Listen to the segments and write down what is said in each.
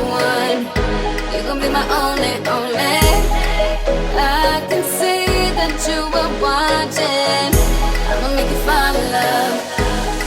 the one. You gon' be my only, only. I can see that you were watching. I'ma make you fall in love.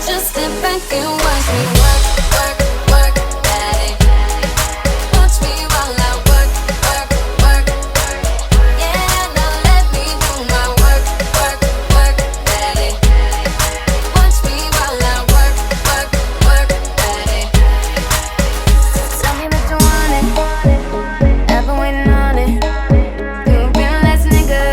Just step back and watch me work, work, work, daddy. Watch me while I work, work, work. Yeah, now let me do my work, work, work, daddy. Watch me while I work, work, work, daddy. Tell me that you want it. I've been waiting on it. You've been last nigga.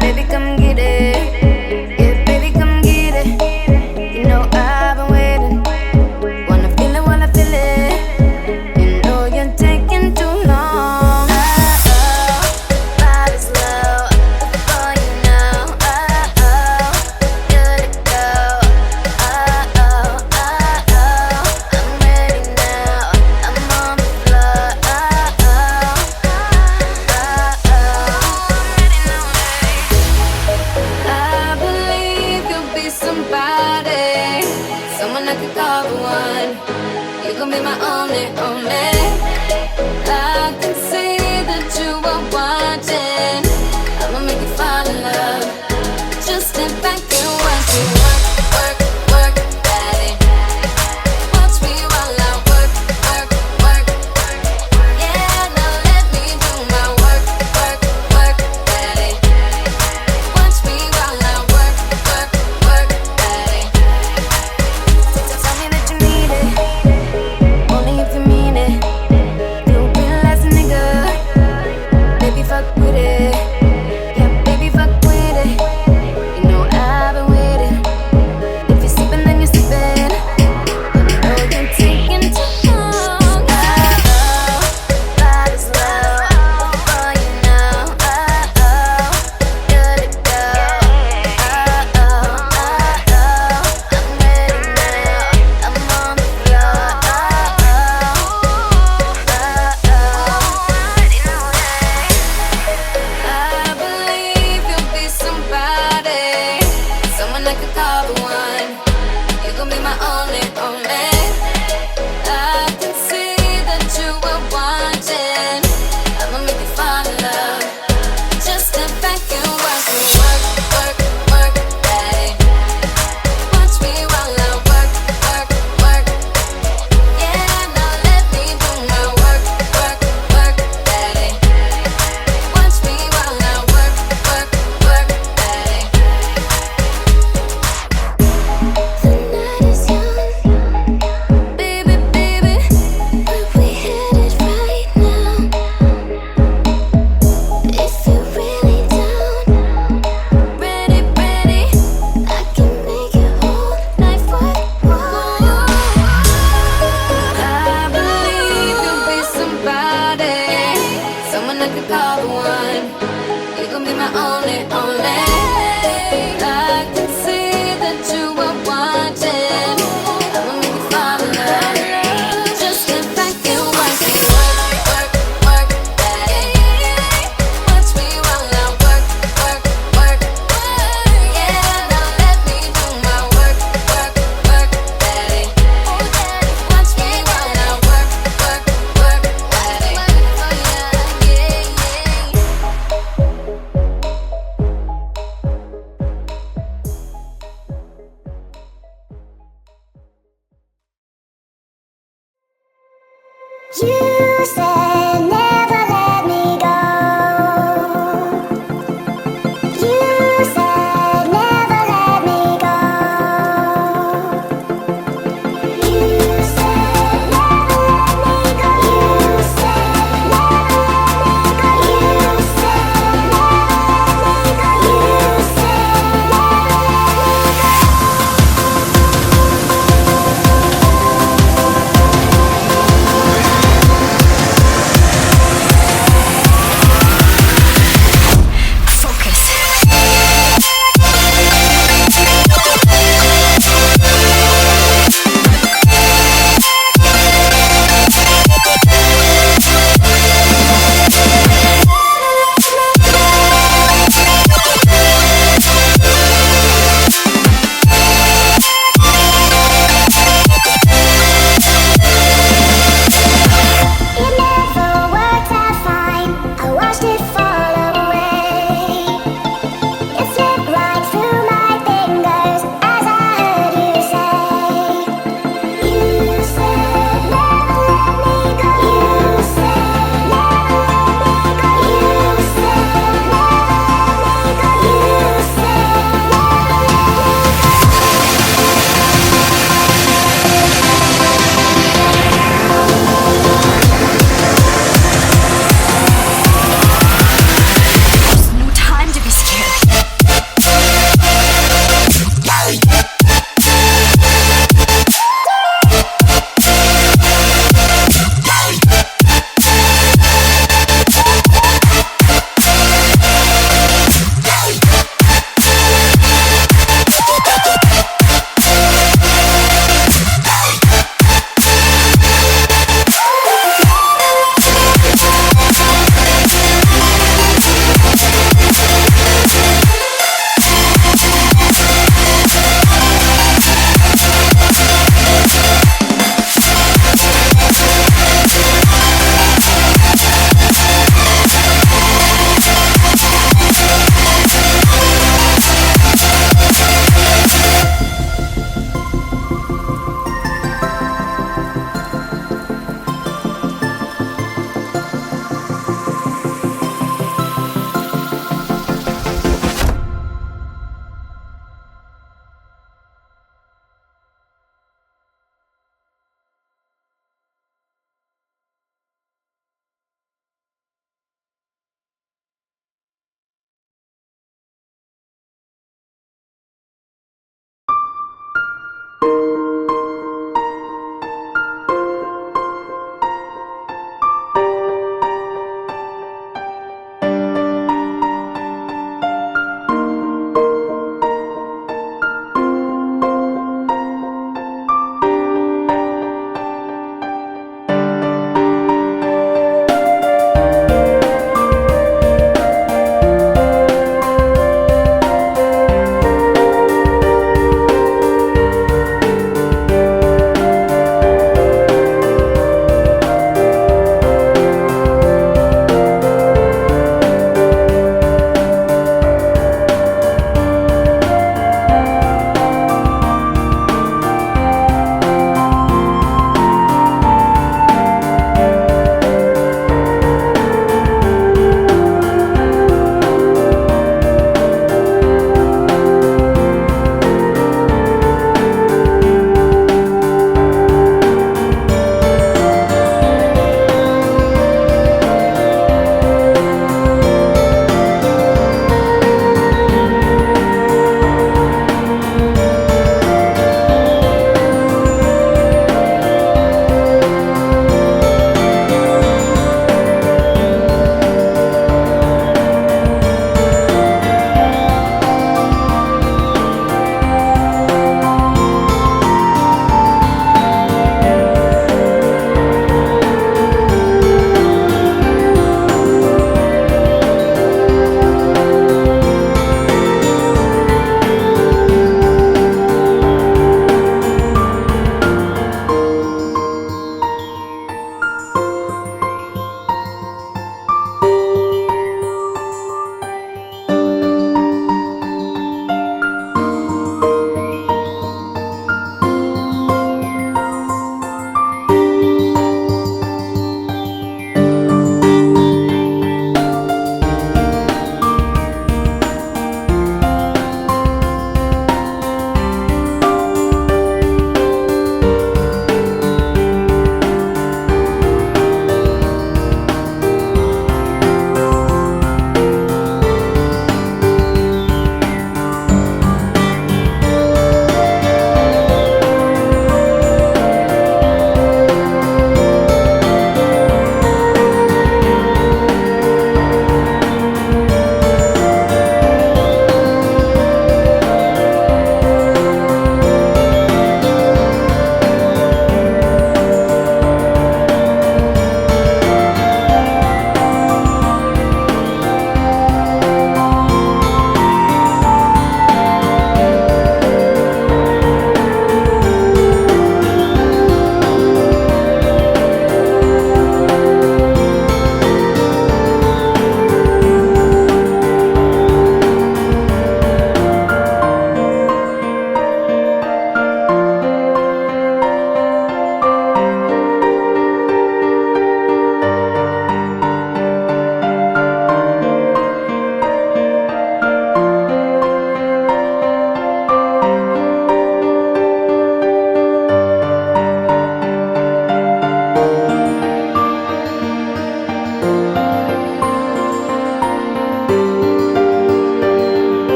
Baby, come get it. Yeah, baby, come get it. You know I've been waiting. Wanna feel it while I feel it. You know you're taking too long. Body's low before you know. Good to go. I'm ready now. I'm on the floor. I believe you'll be somebody, someone I could call the one. You gon' be my only, only. I can see that you are watching. I'ma make you fall in love. Just step back and watch me work, work, work, daddy. Watch me while I work, work, work. Yeah, now let me do my work, work, work, daddy. Watch me while I work, work, work, daddy. Tell me that you need it, only if you mean it. You've been last nigga, baby, fuck with it. Yeah, baby, fuck with it. You know I've been waiting. If you're sleeping, then you're sleeping. You know you're taking too long. Body's low before you know. Good to go. I'm ready now. I'm on the floor. I believe you'll be somebody, someone I could call the one. You gon' be my only, only. I can see that you were watching. I'ma make you fall in love. Just step back and watch me work, work, work, daddy. Watch me while I work, work, work. Yeah, now let me do my work, work, work, daddy. Watch me while I work, work, work, daddy. The night is young, baby, baby. Where we headed right now? If you're really down, ready, ready, I can make your whole life worthwhile. I believe you'll be somebody, someone I could call the one. You gon' be my only, only. I can see that you are watching. I'ma make you fall in love. Just step back and watch me work, work, work, daddy. Watch me while I work, work, work. Yeah, now let me do my work, work, work, daddy. Watch me while I work, work, work, daddy. You said never let me go. You said never let me go. You said never let me go. You said never let me go. You said never let me go. You said never let me go.